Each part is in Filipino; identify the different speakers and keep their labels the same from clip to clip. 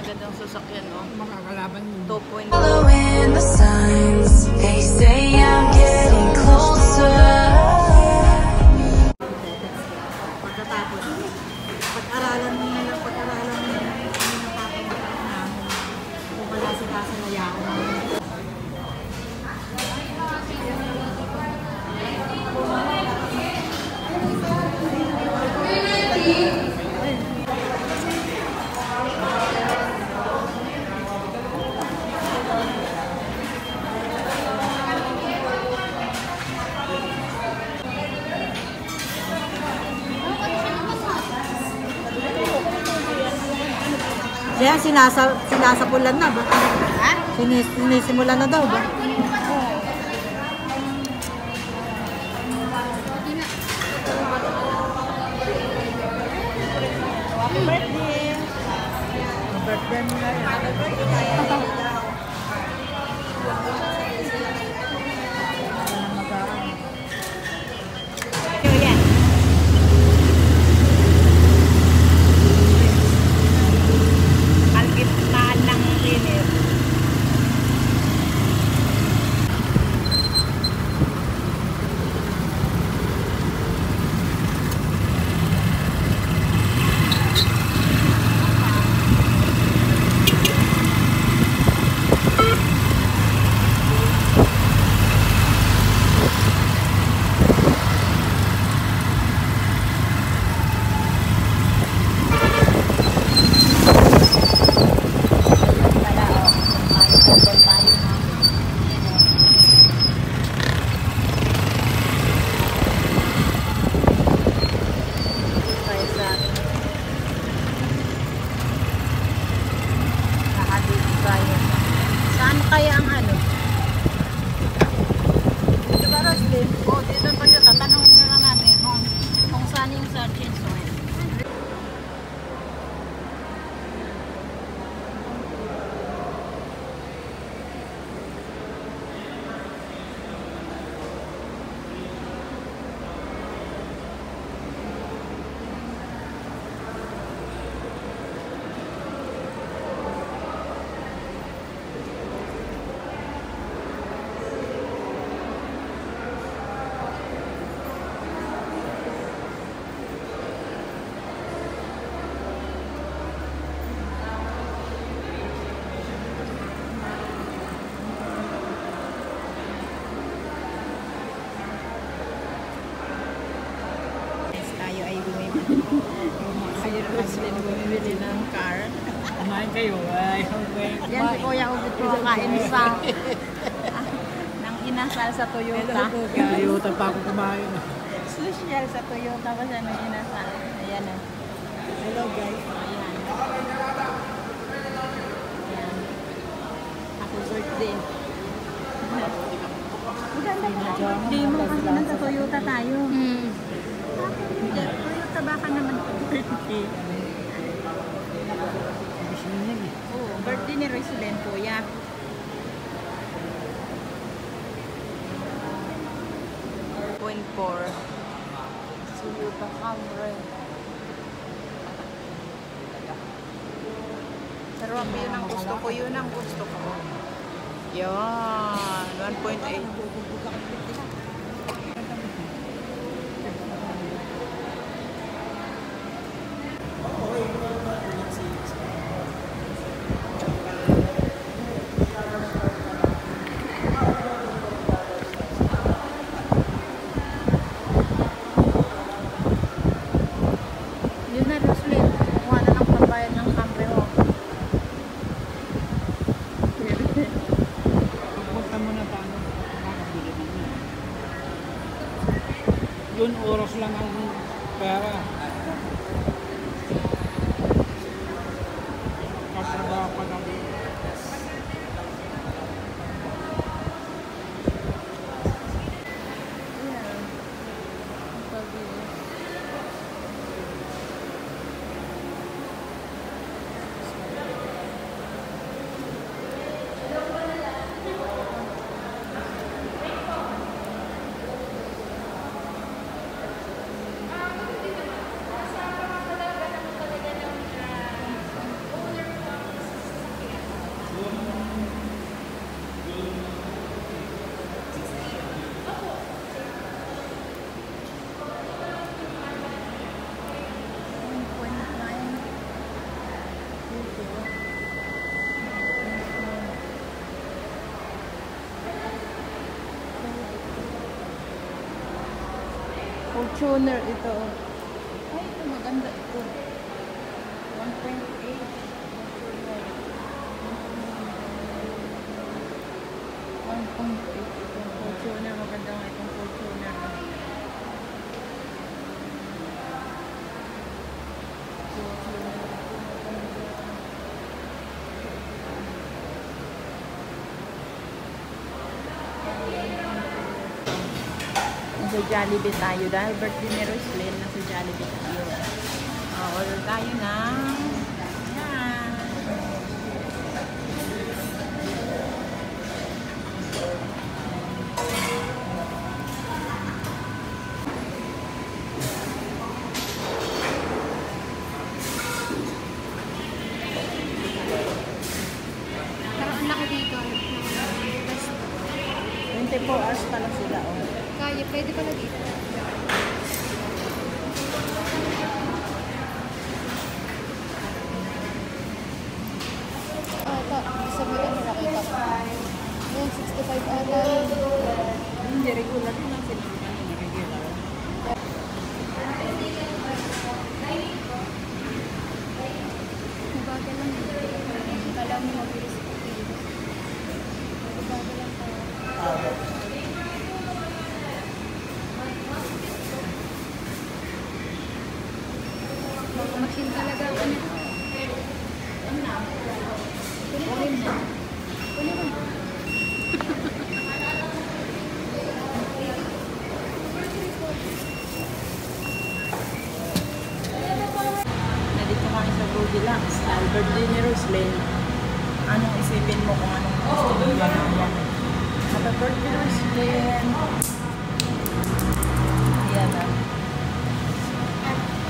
Speaker 1: magandang sasakyan, no?
Speaker 2: Makakalaban yun.
Speaker 1: 2.0.
Speaker 3: Following the signs, they say I'm getting closer.
Speaker 2: Pagkatapos, pag-aralan mo na yung nakakalaban namin. Kung wala si Kasa na yaon. Kaya sinasapulan na ba?
Speaker 1: Ha?
Speaker 2: Sinisimulan na daw ba?
Speaker 1: Happy birthday!
Speaker 2: Birthday mo na yan.
Speaker 1: Saan kaya ang ano? Diba, Roslyn? Oo, dito pa yun. Tatanungin na lang natin kung saan yung Sargent's Oil. Tayo ay bumibili ng car.
Speaker 2: Kumain kayo. Ay, okay.
Speaker 1: Yan si Kuya Ubit ko kain sa ng inasal sa Toyota.
Speaker 2: Toyota pa ako kumain.
Speaker 1: Social sa Toyota pa siya ng inasal. Ayan o.
Speaker 2: Hello guys.
Speaker 1: Ayan. Ayan. Happy birthday. Maganda yung birthday mo kasi nasa Toyota tayo. Toyota baka naman birthday. Oo, birthday ni Roslyn, Kuya. .4 Toyota Camry. Pero yun ang gusto ko, yun ang gusto ko. Yan, 1.8. Yun na, Roslyn. Kuha na ng pambayad ng Camry mo.
Speaker 2: Punta mo na paano makakabili naman. Yun, oras lang ang pera. Katrabaho pa lang.
Speaker 1: Fortuner ito. Ay, ito maganda ito. 1.8. Itong Fortuner. Maganda nga itong Fortuner. Nasa Jollibee tayo dahil birthday ni Roslyn. Nasa Jollibee tayo. Order tayo ng yan.
Speaker 2: Pero ang laki dito.
Speaker 1: 24 hours pala sila. Oh.
Speaker 2: Kaya, pwede pala dito. Ata, sa mga ano nakita ko. Yan, 65 ata.
Speaker 1: Hindi regular din ang sila. Regular.
Speaker 2: Mabagal lang. Kala mo mabilis. Mabagal lang tayo. Machine talaga. Ano?
Speaker 1: Ano na?
Speaker 2: Kunin mo. Kunin mo.
Speaker 1: Nandito kami sa Goldilocks. Albert D. Roslyn. Anong isipin mo kung anong gusto mo yan? Happy birthday, Roslyn. Yan na.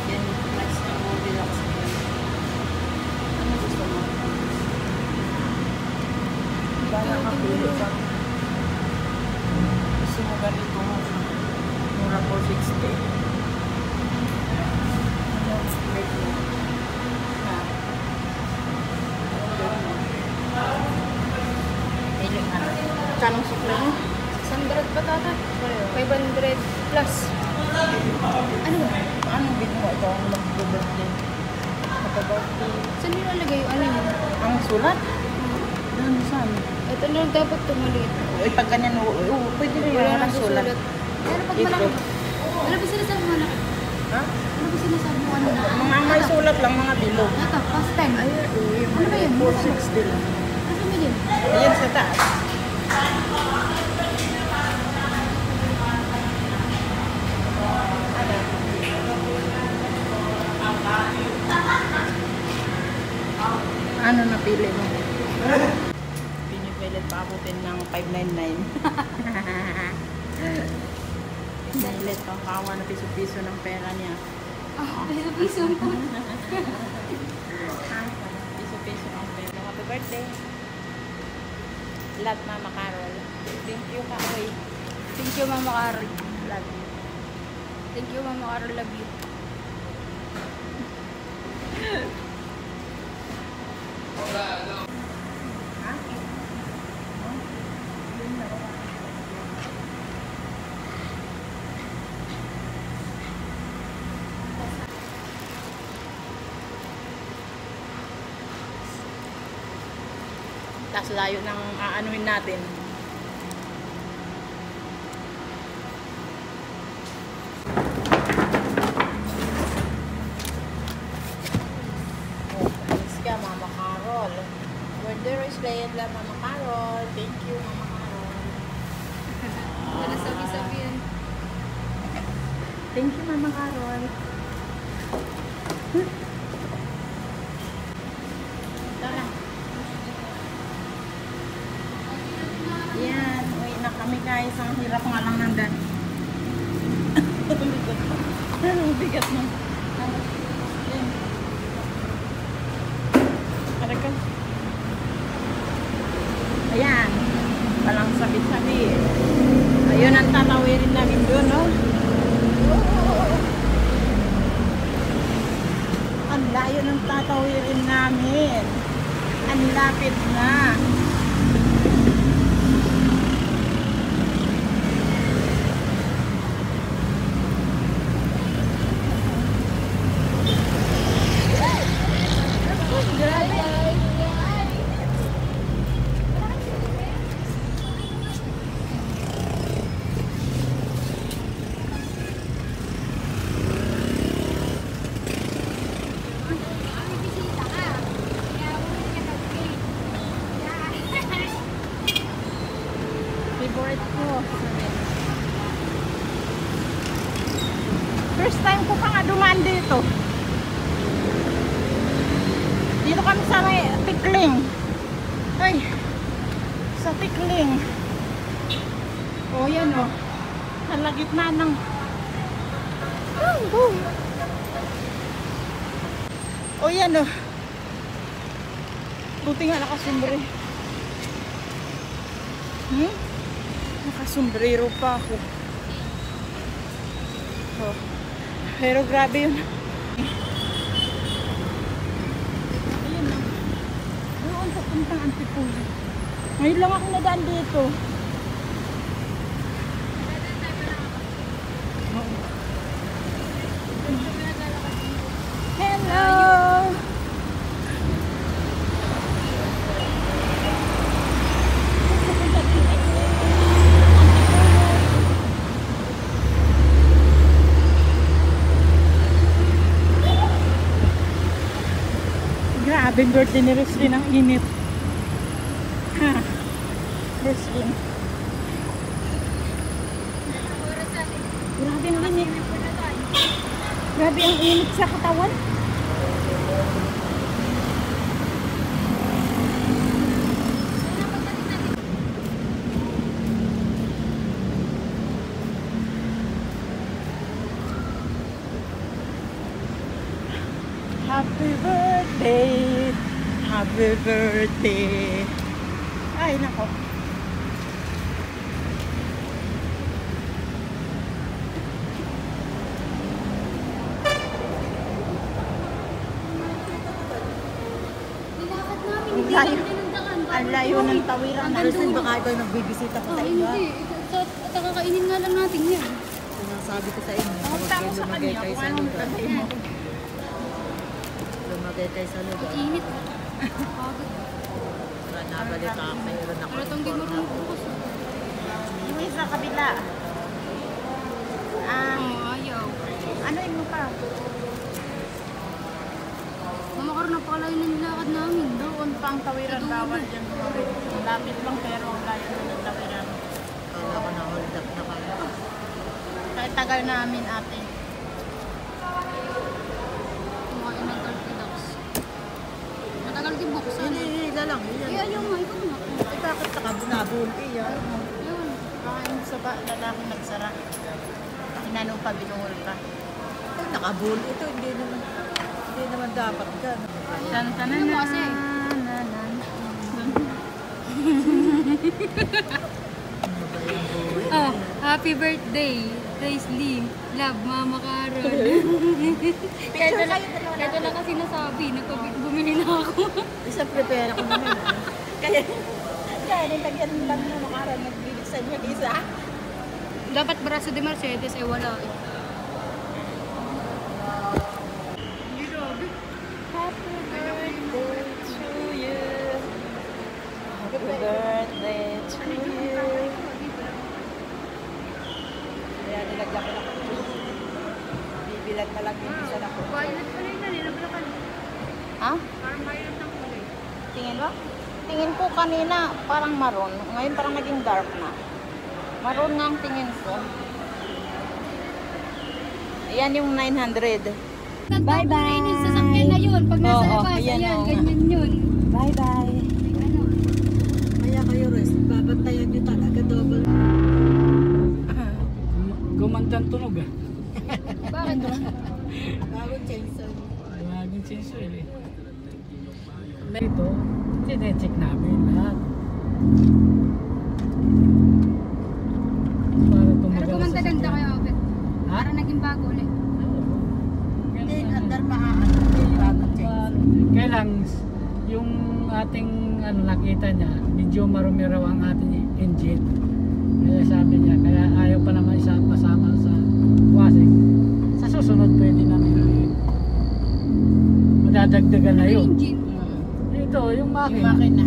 Speaker 1: Yan, next na Goldilocks. Ano gusto mo? Ba nakapili ka? Gusto mo ganito mo? Mura 460. Kanong sukle mo?
Speaker 2: 100 ba tata? 500 plus. Ano ba?
Speaker 1: Ano bin mo ito ang mag-birthday? Mag-birthday.
Speaker 2: Saan nilalagay yung ano yun?
Speaker 1: Ang sulat? Doon saan?
Speaker 2: Ito lang dapat tumulit.
Speaker 1: Uy, pag ganyan, pwede rin yung
Speaker 2: nang
Speaker 1: sulat.
Speaker 2: Pero pag
Speaker 1: Dito.
Speaker 2: malaki. Ano ba sinasabi mo malaki?
Speaker 1: Ha?
Speaker 2: Ano ba sinasabi mo ano?
Speaker 1: Mga may sulat lang, mga bilog.
Speaker 2: Ito, past 10.
Speaker 1: Ay,
Speaker 2: Ano ba yun?
Speaker 1: 460 lang.
Speaker 2: Ano mo yun?
Speaker 1: Ayan sa taas. Ano napili mo? Pinipilit pa abutin ng 599. Pinipilit pang kawa na piso-piso ng pera niya.
Speaker 2: Ah, piso-piso po.
Speaker 1: Piso-piso ng pera. Happy birthday. Love, Mama Carol. Thank you, Kaoy.
Speaker 2: Thank you, Mama Carol.
Speaker 1: Love you.
Speaker 2: Thank you, Mama Carol. Love you.
Speaker 1: Ha? Tas layo ng aanuhin natin. Oh, thanks ka, Mama Carol. Birthday Roslyn lang, Mama Carol. Thank you, Mama Carol.
Speaker 2: Wala sabi-sabi yan.
Speaker 1: Thank you, Mama Carol. Tara. Yan, uwi na kami guys. Ang hirap nga lang ng daan. Ang bigat mo. Yan. Tara ka. Ayan. Walang sabi-sabi. Ayun ang tatawirin namin doon, no? Ang layo ng tatawirin namin. Ang lapit na. Dito kami sa may Tikling. Ay, sa Tikling. O, yan o. Sa gitna ng... O, yan o. Buti nga nakasumbre. Nakasumbrero pa ako. Oh. Pero grabe yun. Ayun na. Doon papuntang Antipolo. Ngayon lang ako nadaan dito. Hello! Grabe, birthday ni Roslyn ang init. Ha? Roslyn. Grabe ang init. Grabe ang init sa katawan. Happy birthday, happy birthday. Ay, nako. Ang layo ng tawiran.
Speaker 2: Roslyn, baka ikaw nagbibisita pa sa inyo.
Speaker 4: Hindi. Kakainin nga lang natin yan.
Speaker 2: Sinasabi ko sa inyo.
Speaker 1: Pumunta ako sa kanya kung anong tagay mo.
Speaker 2: Lumagay kayo sa lugar.
Speaker 4: Init.
Speaker 2: Nabalita ako. Mayroon ako.
Speaker 4: Pero itong di marunong bukas.
Speaker 1: Yung isa kabila.
Speaker 4: Ayaw.
Speaker 1: Ano yung mo pa?
Speaker 4: Mamakaroon na pala yun ng lakad namin.
Speaker 1: Doon pa ang tawiran. Bawal dyan. Lapit lang pero ang layo na ng tawiran.
Speaker 2: Kala ko na hold up na kami.
Speaker 1: Kahit tagal namin ate.
Speaker 4: Kumain ng Orthodox. Matagal din buksan.
Speaker 2: Hila lang.
Speaker 4: Ayaw nga. Ikaw nga.
Speaker 2: Bakit nakabunabun?
Speaker 4: Ayun.
Speaker 1: Kain sa lalaki nagsara. Inanong pa, binungol pa.
Speaker 2: Ay, nakabun. Ito hindi naman dapat ka.
Speaker 1: Tantanan
Speaker 4: Ano mo kasi? Happy birthday, Roslyn. Love, Mama Carol. Kahit wala kasi nasabi, bumili na ako.
Speaker 2: Isang prepare ako naman.
Speaker 1: Kaya nilagyan lang mo makaran nagbibig sa inyo isa.
Speaker 4: Dapat braso de Mercedes, wala eh.
Speaker 1: Happy birthday to you. Happy birthday to you. Kaya nilagyan ko na ko. Bibilag na lang yung isa na ko.
Speaker 4: Violet pala yun, nablakan.
Speaker 1: Ha?
Speaker 4: Parang violet ng kulay.
Speaker 1: Tingin ba? Tingin ko kanina parang maroon. Ngayon parang naging dark na. Maroon nga ang tingin ko. Ayan yung 900.
Speaker 4: Bye-bye! Yung sasakyan na yun. Pag nasa
Speaker 1: Oo,
Speaker 4: labas,
Speaker 1: ayan,
Speaker 4: ayan,
Speaker 1: oo.
Speaker 4: ganyan yun.
Speaker 1: Bye-bye.
Speaker 4: Ano?
Speaker 2: Kaya kayo, Roy, babantayan nyo talaga double.
Speaker 5: Gumandang tunog ah.
Speaker 4: Bakit?
Speaker 2: Bagong chainsaw.
Speaker 5: Bagong chainsaw eh. Ito, sinecheck namin lahat. Para
Speaker 4: Pero
Speaker 5: tumagal
Speaker 4: gumanda-ganda kayo, Obet.
Speaker 5: Ha?
Speaker 4: Para naging bago ulit.
Speaker 2: Hindi, andar maaano. Bagong chainsaw.
Speaker 5: Kailang yung ating nakita niya, medyo marumi raw ang ating engine. Kaya sabi niya, kaya ayaw pa naman pasama sa washing. Sa susunod pwede namin madadagdagan na yun.
Speaker 4: Engine.
Speaker 5: Ito, yung
Speaker 1: Yung
Speaker 5: makina.
Speaker 1: makina.